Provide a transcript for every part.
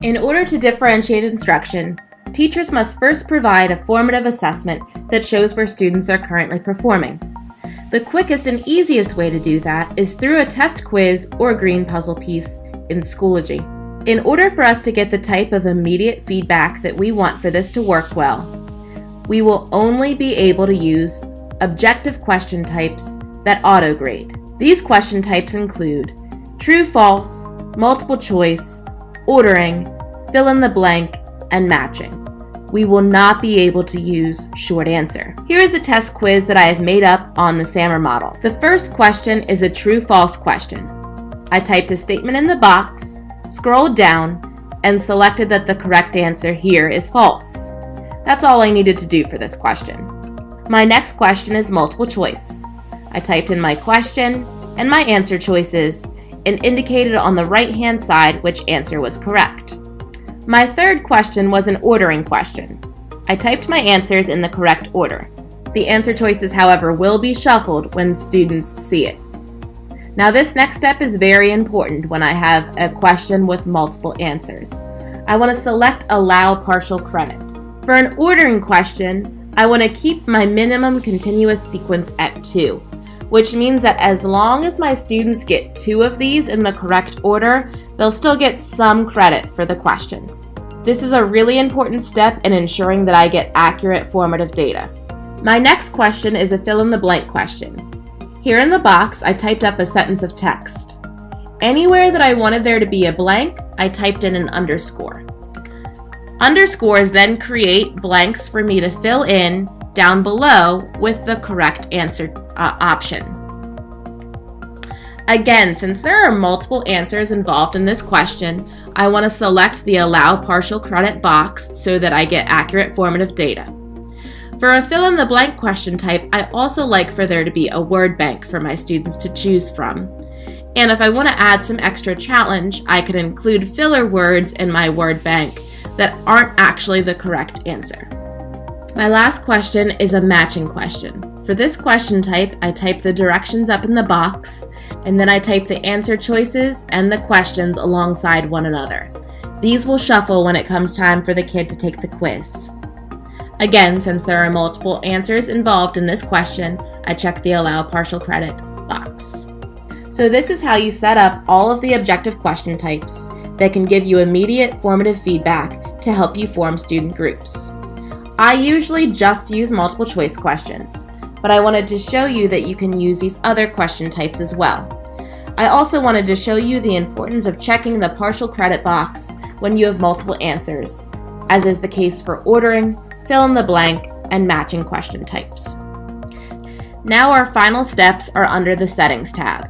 In order to differentiate instruction, teachers must first provide a formative assessment that shows where students are currently performing. The quickest and easiest way to do that is through a test quiz or green puzzle piece in Schoology. In order for us to get the type of immediate feedback that we want for this to work well, we will only be able to use objective question types that auto-grade. These question types include true, false, multiple choice, ordering, fill in the blank, and matching. We will not be able to use short answer. Here is a test quiz that I have made up on the SAMR model. The first question is a true-false question. I typed a statement in the box, scrolled down, and selected that the correct answer here is false. That's all I needed to do for this question. My next question is multiple choice. I typed in my question and my answer choices and indicated on the right-hand side which answer was correct. My third question was an ordering question. I typed my answers in the correct order. The answer choices, however, will be shuffled when students see it. Now this next step is very important when I have a question with multiple answers. I want to select Allow Partial Credit. For an ordering question, I want to keep my minimum continuous sequence at 2, which means that as long as my students get 2 of these in the correct order, they'll still get some credit for the question. This is a really important step in ensuring that I get accurate formative data. My next question is a fill-in-the-blank question. Here in the box, I typed up a sentence of text. Anywhere that I wanted there to be a blank, I typed in an underscore. Underscores then create blanks for me to fill in down below with the correct answer option. Again, since there are multiple answers involved in this question, I want to select the Allow Partial Credit box so that I get accurate formative data. For a fill-in-the-blank question type, I also like for there to be a word bank for my students to choose from. And if I want to add some extra challenge, I can include filler words in my word bank that aren't actually the correct answer. My last question is a matching question. For this question type, I type the directions up in the box, and then I type the answer choices and the questions alongside one another. These will shuffle when it comes time for the kid to take the quiz. Again, since there are multiple answers involved in this question, I check the Allow Partial Credit box. So this is how you set up all of the objective question types that can give you immediate formative feedback to help you form student groups. I usually just use multiple choice questions, but I wanted to show you that you can use these other question types as well. I also wanted to show you the importance of checking the partial credit box when you have multiple answers, as is the case for ordering, fill in the blank, and matching question types. Now our final steps are under the Settings tab.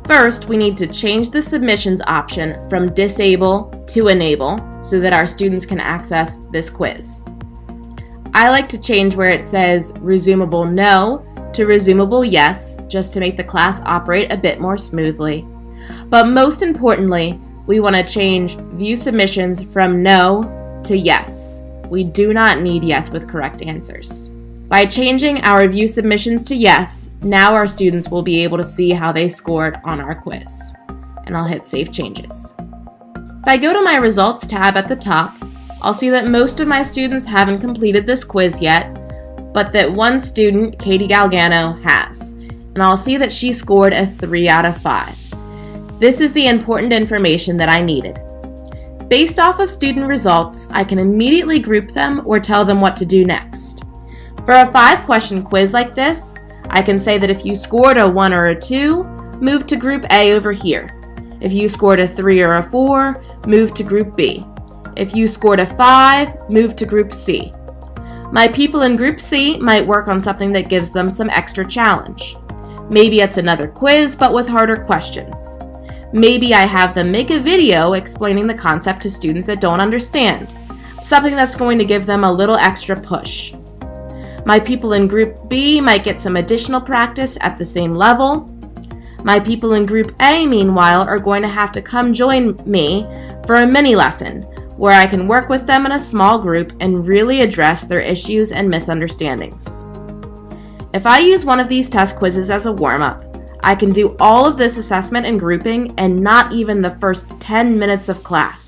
First, we need to change the submissions option from disable to enable so that our students can access this quiz. I like to change where it says resumable no to resumable yes, just to make the class operate a bit more smoothly. But most importantly, we want to change view submissions from no to yes. We do not need yes with correct answers. By changing our view submissions to yes, now our students will be able to see how they scored on our quiz. And I'll hit Save Changes. If I go to my Results tab at the top, I'll see that most of my students haven't completed this quiz yet, but that one student, Katie Galgano, has. And I'll see that she scored a 3 out of 5. This is the important information that I needed. Based off of student results, I can immediately group them or tell them what to do next. For a 5-question quiz like this, I can say that if you scored a 1 or a 2, move to Group A over here. If you scored a 3 or a 4, move to Group B. If you scored a 5, move to Group C. My people in Group C might work on something that gives them some extra challenge. Maybe it's another quiz, but with harder questions. Maybe I have them make a video explaining the concept to students that don't understand, something that's going to give them a little extra push. My people in Group B might get some additional practice at the same level. My people in Group A, meanwhile, are going to have to come join me for a mini lesson where I can work with them in a small group and really address their issues and misunderstandings. If I use one of these test quizzes as a warm-up, I can do all of this assessment and grouping and not even the first 10 minutes of class.